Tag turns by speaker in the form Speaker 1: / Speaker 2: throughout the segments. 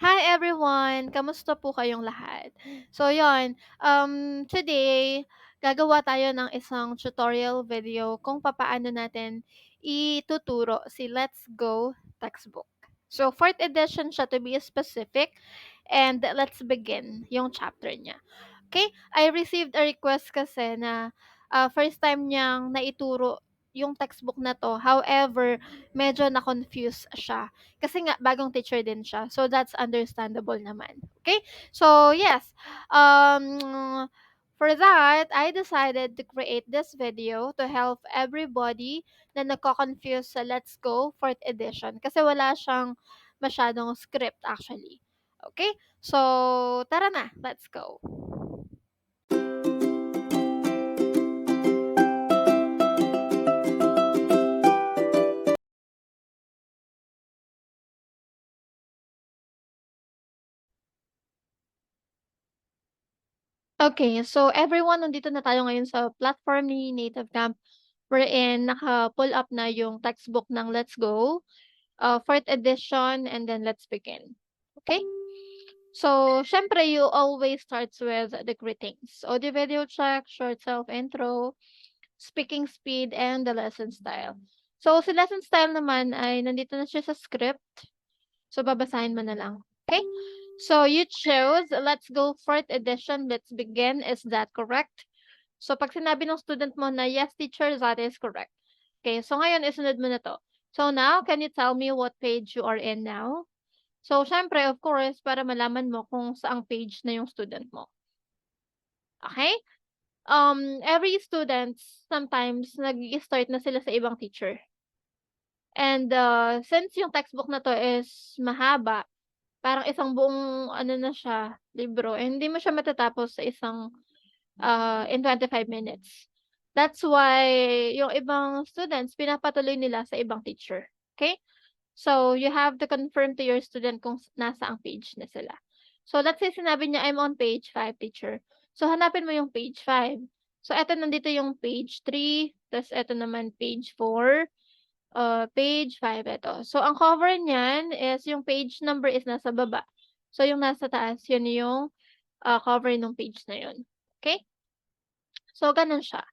Speaker 1: Hi everyone! Kamusta po kayong lahat? So yon, today gagawa tayo ng isang tutorial video kung papaano natin ituturo si Let's Go textbook. So 4th edition siya to be specific, and let's begin yung chapter niya. Okay? I received a request kasi na first time niyang naituro yung textbook na 'to. However, medyo na-confuse siya. Kasi nga bagong teacher din siya. So that's understandable naman. Okay? So yes, um, for that, I decided to create this video to help everybody na nagko-confuse sa Let's Go 4th edition kasi wala siyang masyadong script actually. Okay? So, tara na, let's go. Okay, so everyone, nandito na tayo ngayon sa platform ni Native Camp wherein naka-pull up na yung textbook ng Let's Go, 4th edition, and then let's begin. Okay? So, syempre, you always starts with the greetings. Audio video check, short self-intro, speaking speed, and the lesson style. So, si lesson style naman ay nandito na siya sa script. So, babasahin mo na lang. Okay? So, you chose Let's Go 4th edition, let's begin. Is that correct? So, pag sinabi ng student mo na, yes, teacher, that is correct. Okay, so ngayon, isunod mo na to. So now, can you tell me what page you are in now? So, syempre, of course, para malaman mo kung saang page na yung student mo. Okay? Every student, sometimes, nag-start na sila sa ibang teacher. And since yung textbook na to is mahaba, parang isang buong ano na siya, libro, eh, hindi mo siya matatapos sa isang in 25 minutes. That's why yung ibang students pinapatuloy nila sa ibang teacher, okay? So, you have to confirm to your student kung nasaang page na sila. So, let's say sinabi niya, "I'm on page 5, teacher." So, hanapin mo yung page 5. So, eto nandito yung page 3, ta's eto naman page 4, page 5 eto. So, ang cover niyan is yung page number is nasa baba. So, yung nasa taas, yun yung, cover nung page na yun, okay? So, gano'n siya.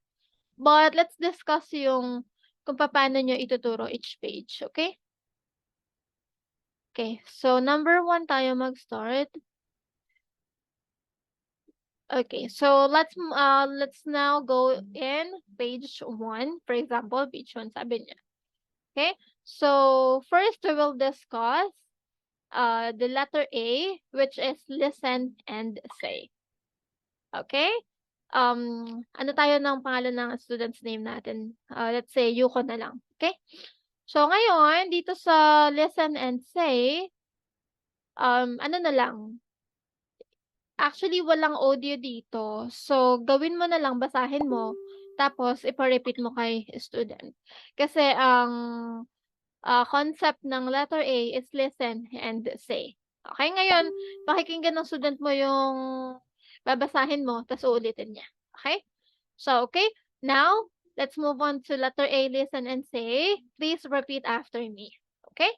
Speaker 1: But let's discuss yung kung papaano niyo ituturo each page, okay? Okay, so number 1 tayo mag-start. Okay, so let's now go in page 1. For example, page 1 sabi niya. Okay? So, first we will discuss the letter A, which is listen and say. Okay? Ano tayo ng pangalan ng student's name natin? Let's say Yuko na lang. Okay? So, ngayon, dito sa listen and say, ano na lang, actually walang audio dito. So, gawin mo na lang, basahin mo, tapos ipa-repeat mo kay student. Kasi ang, concept ng letter A is listen and say. Okay, ngayon pakikinggan ng student mo yung babasahin mo ta's uulitin niya. Okay? So, okay, now let's move on to letter A, listen and say. Please repeat after me. Okay?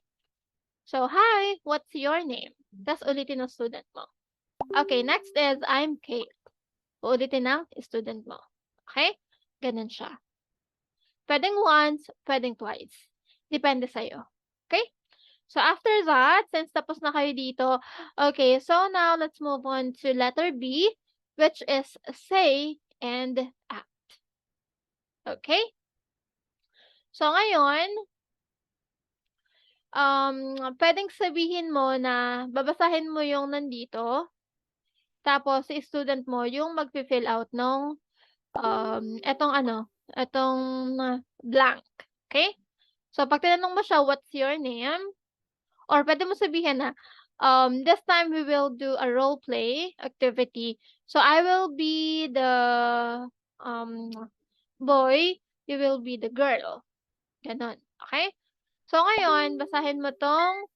Speaker 1: So, "Hi, what's your name?" Ta's ulitin ng student mo. Okay, next is, "I'm Kate." Uulitin ng student mo. Okay? Gano'n siya. Puwedeng once, puwedeng twice. Depende sa'yo. Okay? So, after that, since tapos na kayo dito, okay, so now let's move on to letter B, which is say and act. Okay? So, ngayon, puwedeng sabihin mo na babasahin mo yung nandito, tapos si student mo yung magfi-fill out nung etong ano, etong blank, okay? So, 'pag tinanong mo siya, "What's your name?" Or puwede mo sabihin na, "This time we will do a role play activity. So, I will be the, um, boy, you will be the girl." Gano'n, okay? So, ngayon basahin mo 'tong,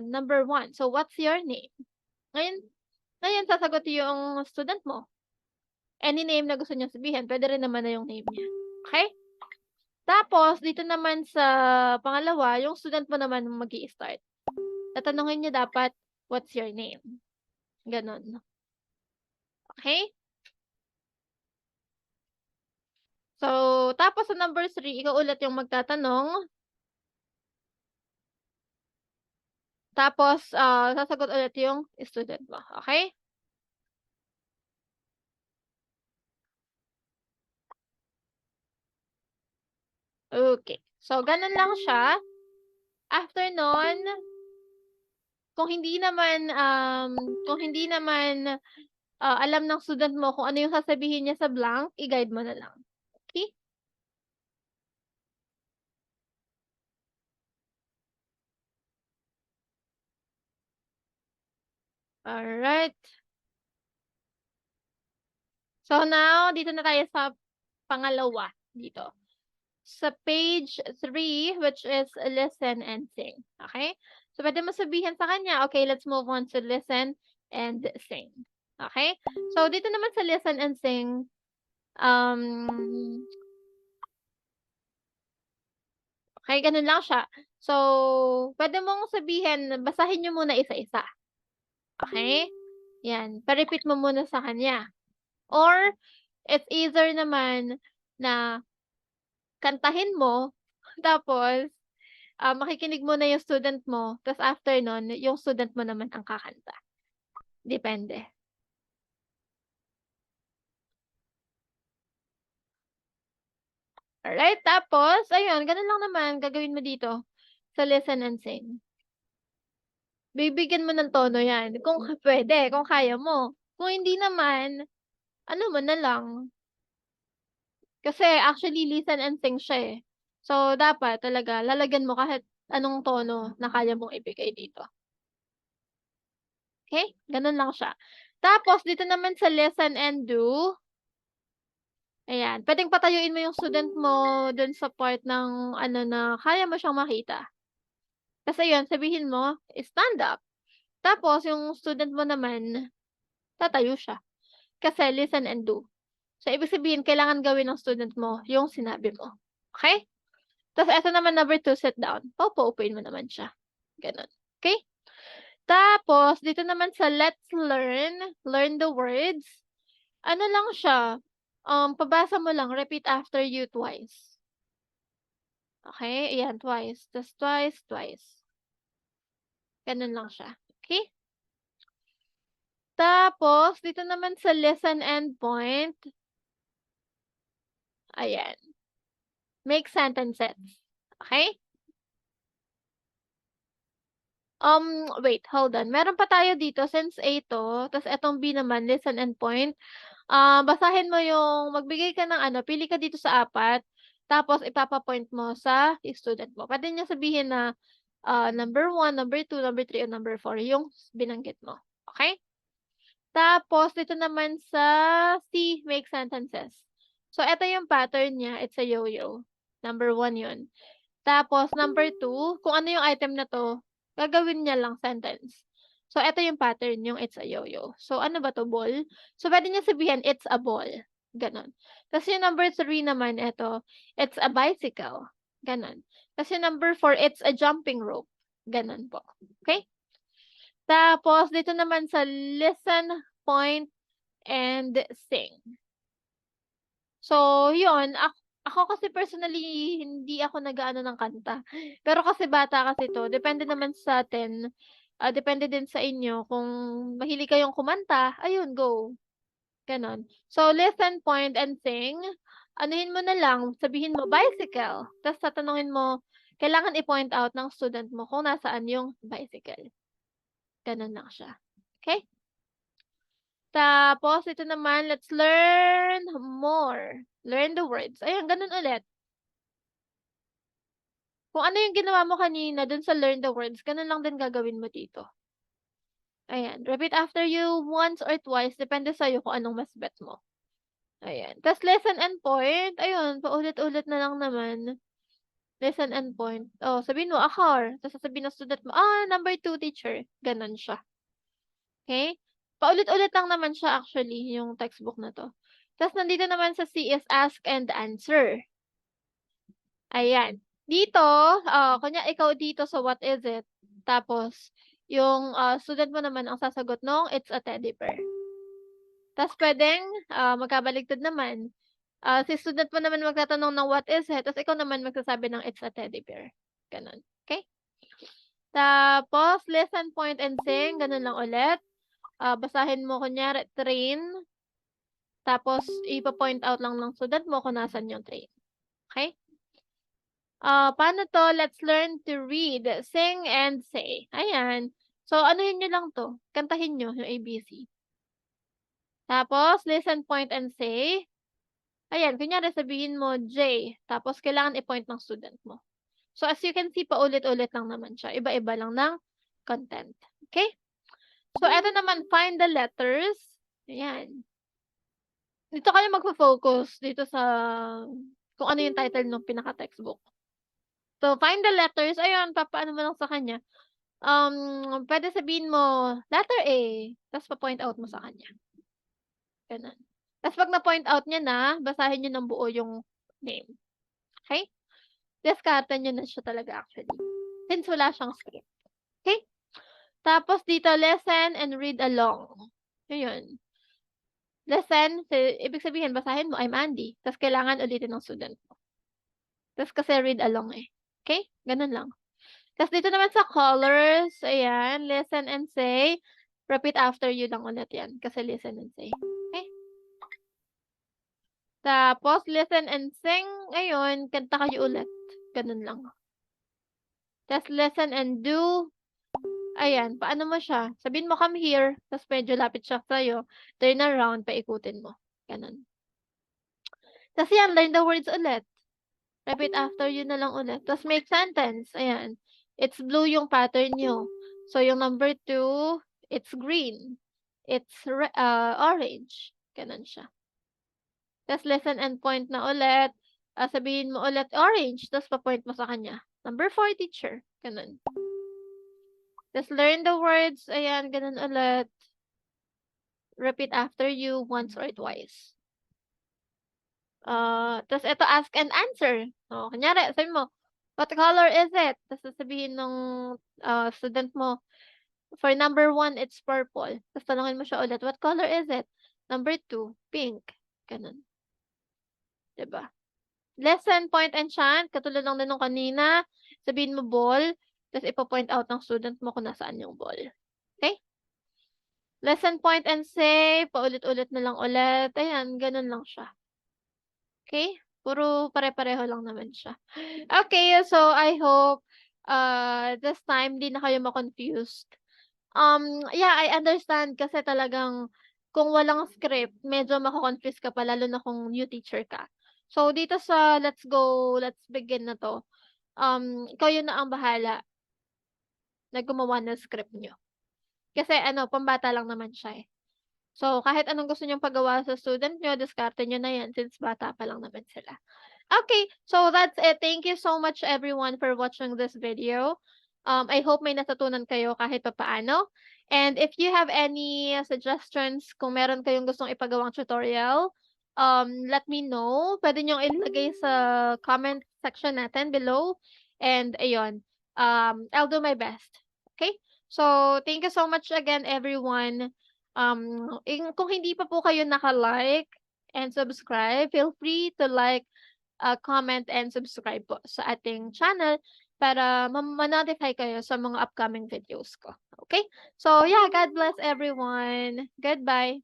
Speaker 1: number 1. So, "What's your name?" Ngayon ngayon sasagot yung student mo. Any name na gusto niyang sabihin, puwede rin naman na yung name niya, okey? Tapos dito naman sa pangalawa, yung student mo naman ang mag-i-start. Tatanungin niya dapat, what's your name? Ganon. Okay? So, tapos sa number 3, ikaw ulit yung magtatanong. Tapos, sasagot ulit yung student mo. Okay? Okay. So, ganun lang siya. After nun, kung hindi naman alam ng student mo kung ano yung sasabihin niya sa blank, i-guide mo na lang. Okay? Alright. So now, dito na tayo sa pangalawa dito. Sa page 3, which is listen and sing. Okay? So, pwede mo sabihin sa kanya, okay, let's move on to listen and sing. Okay? So, dito naman sa listen and sing, okay, ganun lang siya. So, pwede mong sabihin, basahin nyo muna isa-isa. Okay? Yan. Pa-repeat mo muna sa kanya. Or, it's either naman na kantahin mo, tapos, makikinig muna yung student mo, tapos after nun, yung student mo naman ang kakanta. Depende. Alright, tapos, ayun, ganun lang naman gagawin mo dito sa listen and sing. Bibigyan mo ng tono yan, kung pwede, kung kaya mo. Kung hindi naman, ano mo na lang. Kasi actually listen and sing siya eh. So, dapat talaga lalagyan mo kahit anong tono na kaya mong ibigay dito. Okay? Ganun lang siya. Tapos, dito naman sa listen and do, ayan, puwedeng patayuin mo yung student mo dun sa part ng ano na kaya mo siyang makita. Tapos ayun, sabihin mo, "Stand up." Tapos yung student mo naman, tatayo siya. Kasi listen and do. So, ibig sabihin kailangan gawin ng student mo yung sinabi mo. Okay? Tapos eto naman number 2, sit down. Paupo-upuin mo naman siya, gano'n. Okay? Tapos dito naman sa let's learn the words, ano lang siya, pabasa mo lang, repeat after you twice. Okay, ayan twice, tas twice, twice. Gano'n lang siya, okay? Tapos dito naman sa lesson endpoint, ayan, make sentences, okay? Wait, hold on, meron pa tayo dito since A 'to, tas etong B naman lesson endpoint, basahin mo yung magbigay ka ng ano, pili ka dito sa 4, tapos ipapa-point mo sa student mo. Puwede niyang sabihin na, number 1, number 2, number 3, o number 4 yung binanggit mo, okay? Tapos dito naman sa C, make sentences. So eto yung pattern niya, it's a yo-yo. Number 1 yun. Tapos number 2, kung ano yung item na 'to, gagawin niya lang sentence. So eto yung pattern, yung it's a yo-yo. So ano ba 'to, ball? So puwede niya sabihin, "It's a ball." Gano'n. Ta's yung number 3 naman eto, "It's a bicycle." Gano'n. Ta's yung number 4, "It's a jumping rope." Gano'n po, okey? Tapos dito naman sa listen, point, and sing. So yun, ako kasi personally hindi ako nag-aano ng kanta. Pero kasi bata kasi 'to, depende naman sa'tin, depende din sa inyo kung mahilig kayong kumanta, ayun go, gano'n. So listen, point, and sing, anuhin mo na lang, sabihin mo bicycle, ta's tatanungin mo, kailangan i-point out ng student mo kung nasaan yung bicycle. Gano'n lang siya, okey? Tapos ito naman, let's learn more. Learn the words. Ayan, gano'n ulit. Kung ano yung ginawa mo kanina dun sa learn the words, gano'n lang din gagawin mo dito. Ayan, repeat after you once or twice, depende sa'yo kung anong mas bet mo. Ayan. Tas lesson and point, ayun, paulit-ulit na lang naman. Lesson and point. Oh, sabihin mo, "A car." Tas sasabihin ng student mo, number 2 teacher." Gano'n siya. Okay? Paulit-ulit lang naman siya actually, yung textbook na 'to. Tas nandito naman sa C is ask and answer. Ayan. Dito, kunya ikaw dito sa what is it, tapos yung student mo naman ang sasagot nung it's a teddy bear. Tas puwedeng magkabaligtad naman. Si student mo naman magtatanong ng what is it, tas ikaw naman magsasabi ng it's a teddy bear, gano'n, okey? Tapos listen, point, and sing, gano'n lang ulit. Basahin mo kunyari train, tapos ipo-point out lang ng student mo kung nasaan yung train, okey? Paano 'to? Let's learn to read, sing, and say. Ayan. So, anuhin niyo lang 'to, kantahin niyo yung ABC. Tapos listen, point, and say. Ayan, kunyari sabihin mo J, tapos kailangan i-point ng student mo. So, as you can see, paulit-ulit lang naman siya, iba-iba lang ng content, okay? So, eto naman, find the letters. Ayan. Dito kayo magfo-focus dito sa kung ano yung title nung pinaka-textbook. So, find the letters, ayun, papaano mo lang sa kanya, puwede sabihin mo, letter A, ta's pa-point out mo sa kanya, gano'n. Ta's 'pag na-point out niya na, basahin niyo ng buo yung name, okey? Diskarte niyo na siya talaga actually, since wala siyang script, okey? Tapos dito listen and read along, ayun. Listen, ibig sabihin basahin mo, "I'm Andy," ta's kailangan ulitin ng student mo. Ta's kasi read along, eh, okey? Gano'n lang. Ta's dito naman sa colors, ayan, listen and say, repeat after you lang ulit 'yan, kasi listen and say, okey? Tapos listen and sing, ayun, kanta kayo ulit, gano'n lang. Ta's listen and do, ayan, paano mo siya, sabihin mo, "Come here," ta's medyo lapit siya sa'yo, turn around, paikutin mo, gano'n. Ta's 'yan, learn the words ulit, repeat after you na lang ulit, ta's make sentence, ayan. It's blue yung pattern niyo, so yung number 2, it's green, it's orange, gano'n siya. Ta's listen and point na ulit, sabihin mo ulit, "Orange," ta's pa-point mo sa kanya, "Number 4 teacher," gano'n. Ta's learn the words, ayan, gano'n ulit. Repeat after you once or twice. Ta's eto ask and answer. Kunyari sabihin mo, "What color is it?" Ta's sasabihin nung, student mo, "For number 1, it's purple." Ta's tanungin mo siya ulit, "What color is it?" "Number 2, pink." Gano'n. 'Di ba? Lesson, point, and chant, katulad lang din nung kanina. Sabihin mo ball, ta's ipo-point out ng student mo kung nasaan yung ball, okey? Lesson, point, and say, paulit-ulit na lang ulit, ayan, gano'n lang siya. Okey? Puro pare-pareho lang naman siya. Okay, so I hope, this time 'di na kayo ma-confused. Yeah, I understand kasi talagang kung walang script medyo mako-confuse ka pa lalo na kung new teacher ka. So dito sa Let's Go, Let's Begin na 'to, ikaw yun na ang bahala na gumawa ng script niyo. Kasi ano, pambata lang naman siya, eh. So kahit anong gusto niyong pagawa sa student niyo, diskarte niyo na yan since bata pa lang naman sila. Okay, so that's it. Thank you so much everyone for watching this video. I hope may natutunan kayo kahit papaano. And if you have any suggestions, kung meron kayong gustong ipagawang tutorial, let me know. Pwede niyong ilagay sa comment section natin below. And ayun, I'll do my best. Okay? So, thank you so much again everyone. Kung hindi pa po kayo naka-like and subscribe, feel free to like, comment, and subscribe po sa ating channel para ma-notify kayo sa mga upcoming videos ko. Okay? So, yeah, God bless everyone. Goodbye.